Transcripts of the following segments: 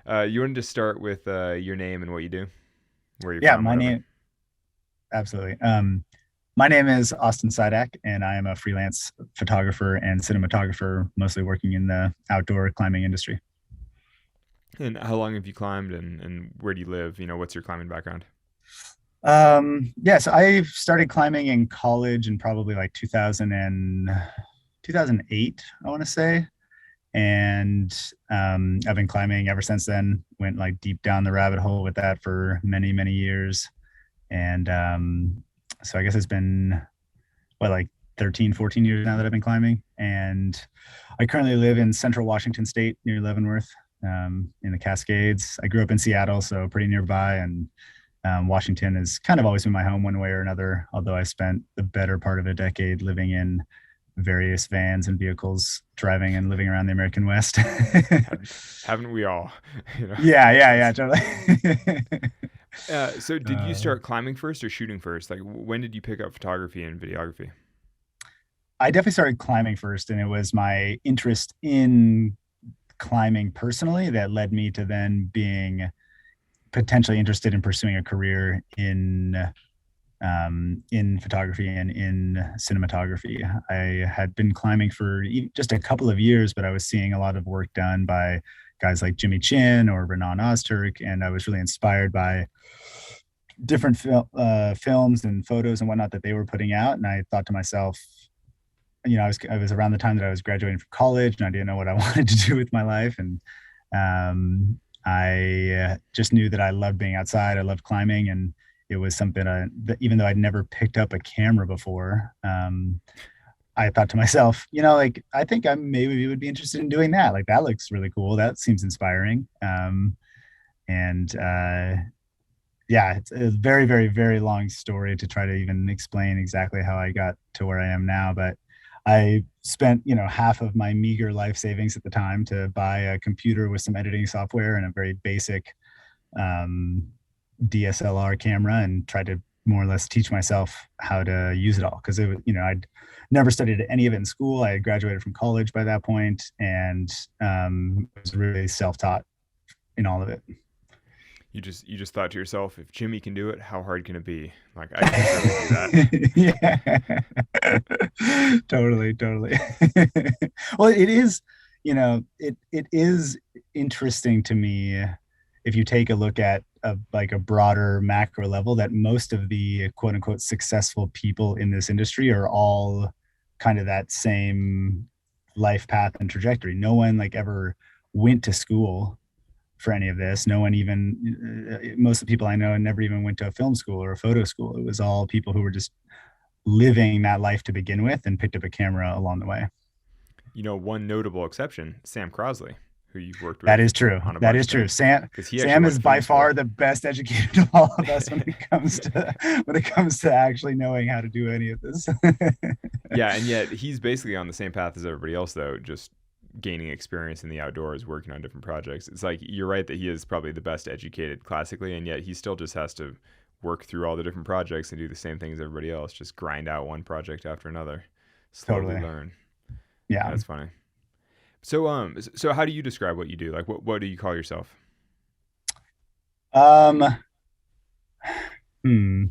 You wanted to start with your name and what you do, where you're Yeah, from, my whatever. name absolutely. My name is Austin Sidak, and I am a freelance photographer and cinematographer, mostly working in the outdoor climbing industry. And how long have you climbed, and where do you live? What's your climbing background? So I started climbing in college in probably like 2000 and 2008, I want to say. And I've been climbing ever since then. Went like deep down the rabbit hole with that for many, many years. And so I guess it's been like 13, 14 years now that I've been climbing. And I currently live in central Washington state near Leavenworth, in the Cascades. I grew up in Seattle, so pretty nearby. And Washington has kind of always been my home one way or another, although I spent the better part of a decade living in various vans and vehicles, driving and living around the American West. Haven't we all? you know, Yeah, that's. totally. So did you uh, start climbing first or shooting first? Like, when did you pick up photography and videography? I definitely started climbing first, and it was my interest in climbing personally that led me to then being potentially interested in pursuing a career in photography and in cinematography. I had been climbing for just a couple of years, but I was seeing a lot of work done by guys like Jimmy Chin or Renan Ozturk, and I was really inspired by different films and photos and whatnot that they were putting out. And I thought to myself, I was around the time that I was graduating from college, and I didn't know what I wanted to do with my life. And I just knew that I loved being outside. I loved climbing, and it was something that even though I'd never picked up a camera before, I thought to myself, like I think I maybe would be interested in doing that. Like that looks really cool. That seems inspiring. And Yeah, it's a very, very, very long story to try to even explain exactly how I got to where I am now. But I spent, half of my meager life savings at the time to buy a computer with some editing software and a very basic um, DSLR camera, and tried to more or less teach myself how to use it all. Because I'd never studied any of it in school. I had graduated from college by that point, and was really self-taught in all of it. You just thought to yourself, if Jimmy can do it, how hard can it be? Like, I can surely do that. Yeah. Totally. Well, it is, it is interesting to me if you take a look at like a broader macro level, that most of the quote unquote successful people in this industry are all kind of that same life path and trajectory. No one like ever went to school for any of this. No one even, most of the people I know never even went to a film school or a photo school. It was all people who were just living that life to begin with and picked up a camera along the way. One notable exception, Sam Crossley, who you've worked That with is true. on a That bunch is of true. things, Sam because he actually Sam went is to by film far school. the best educated of all of us when it comes to actually knowing how to do any of this. Yeah, and yet he's basically on the same path as everybody else, though, just gaining experience in the outdoors, working on different projects. It's like you're right that he is probably the best educated classically, and yet he still just has to work through all the different projects and do the same thing as everybody else, just grind out one project after another, slowly Totally. learn. Yeah. That's funny. So how do you describe what you do? Like, what do you call yourself? Um hmm.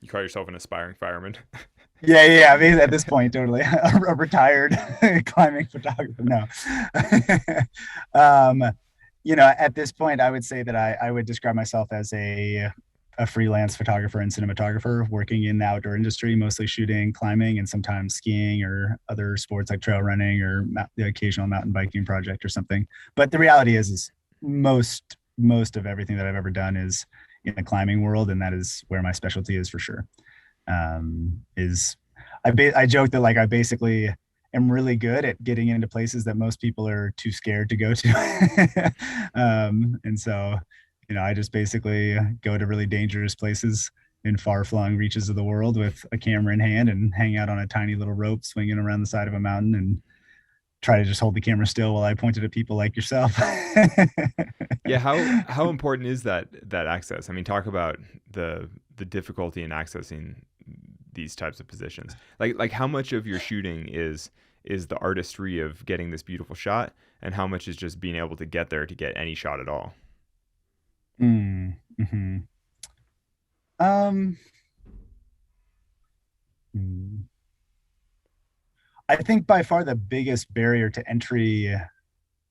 You call yourself an aspiring fireman? Yeah. I mean, at this point, totally a retired climbing photographer. No. um, at this point, I would say that I would describe myself as a freelance photographer and cinematographer working in the outdoor industry, mostly shooting, climbing, and sometimes skiing or other sports like trail running or the occasional mountain biking project or something. But the reality is most of everything that I've ever done is in the climbing world, and that is where my specialty is for sure. Is I joke that like I basically am really good at getting into places that most people are too scared to go to. And so, I just basically go to really dangerous places in far-flung reaches of the world with a camera in hand and hang out on a tiny little rope swinging around the side of a mountain and try to just hold the camera still while I point it at people like yourself. Yeah, how important is that access? I mean, talk about the difficulty in accessing these types of positions. Like how much of your shooting is the artistry of getting this beautiful shot, and how much is just being able to get there to get any shot at all? Mm, mhm. Um, hmm. I think by far the biggest barrier to entry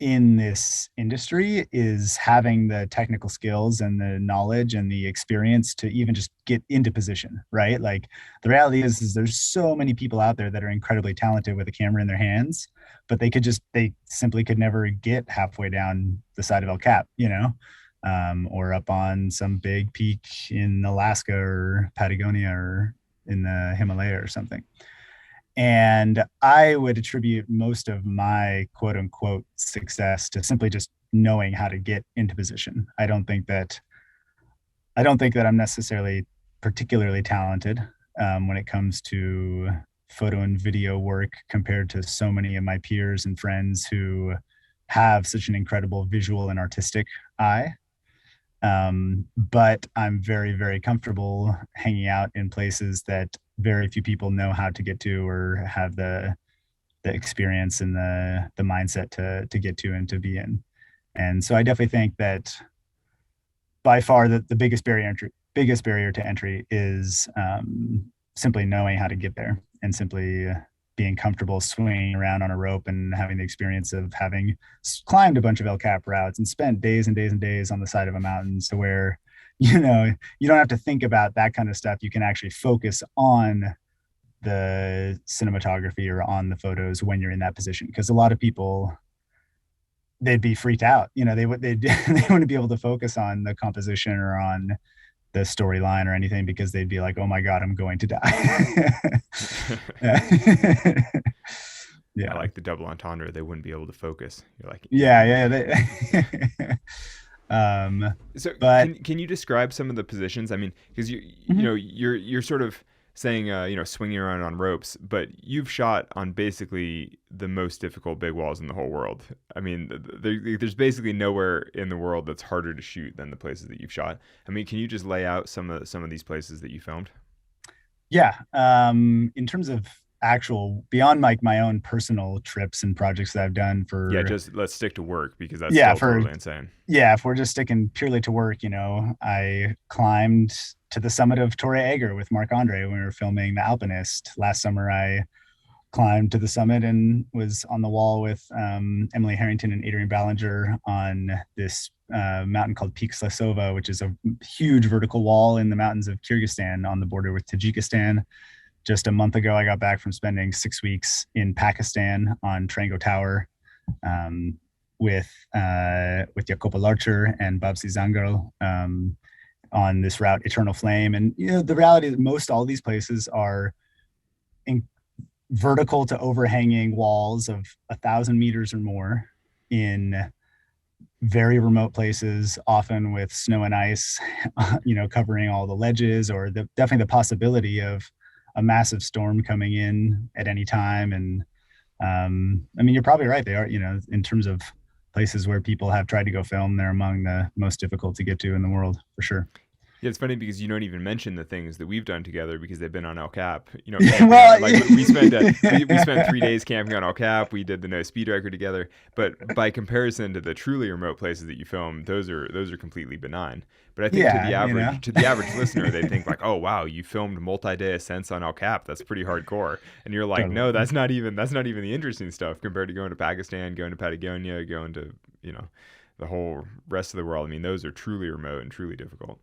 in this industry is having the technical skills and the knowledge and the experience to even just get into position, right? Like the reality is there's so many people out there that are incredibly talented with a camera in their hands, but they simply could never get halfway down the side of El Cap, or up on some big peak in Alaska or Patagonia or in the Himalaya or something. And I would attribute most of my quote unquote success to simply just knowing how to get into position. I don't think that I'm necessarily particularly talented when it comes to photo and video work compared to so many of my peers and friends who have such an incredible visual and artistic eye. But I'm very, very comfortable hanging out in places that very few people know how to get to or have the experience and the mindset to get to and to be in. And so I definitely think that by far the biggest barrier to entry is simply knowing how to get there and simply being comfortable swinging around on a rope and having the experience of having climbed a bunch of El Cap routes and spent days and days and days on the side of a mountain. So where, you don't have to think about that kind of stuff. You can actually focus on the cinematography or on the photos when you're in that position. Because a lot of people, they'd be freaked out. They wouldn't be able to focus on the composition or on the storyline or anything because they'd be like, oh my God, I'm going to die. Yeah, Yeah. like the double entendre, they wouldn't be able to focus. You're like, Yeah. Yeah. They, um, so but can you describe some of the positions? I mean, because mhm. you're sort of saying swinging around on ropes, but you've shot on basically the most difficult big walls in the whole world. I mean, there's basically nowhere in the world that's harder to shoot than the places that you've shot. I mean, can you just lay out some of these places that you filmed? Yeah. In terms of actual beyond like my own personal trips and projects that I've done Yeah, for, just let's stick to work because that's yeah, still for totally insane. yeah, if we're just sticking purely to work, I climbed to the summit of Torre Egger with Marc-Andre when we were filming The Alpinist. Last summer, I climbed to the summit and was on the wall with Emily Harrington and Adrian Ballinger on this mountain called Peak Slasova, which is a huge vertical wall in the mountains of Kyrgyzstan on the border with Tajikistan. Just a month ago, I got back from spending 6 weeks in Pakistan on Trango Tower, um, with Jacopo Larcher and Babsi Zangal, on this route Eternal Flame. And the reality is most all these places are in vertical to overhanging walls of 1,000 meters or more in very remote places, often with snow and ice, covering all the ledges, or definitely the possibility of a massive storm coming in at any time. And I mean, you're probably right. They are, in terms of places where people have tried to go film, they're among the most difficult to get to in the world, for sure. Yeah, it's funny because you don't even mention the things that we've done together because they've been on El Cap. Camping on Well, like we spent 3 days camping on El Cap. We did the No Speed record together. But by comparison to the truly remote places that you film, those are completely benign. But I think to the yeah, average to the average listener, they think like, oh wow, you filmed multi-day ascents on El Cap. That's pretty hardcore. And you're like, no, totally. that's not even the interesting stuff compared to going to Pakistan, going to Patagonia, going to the whole rest of the world. I mean, those are truly remote and truly difficult.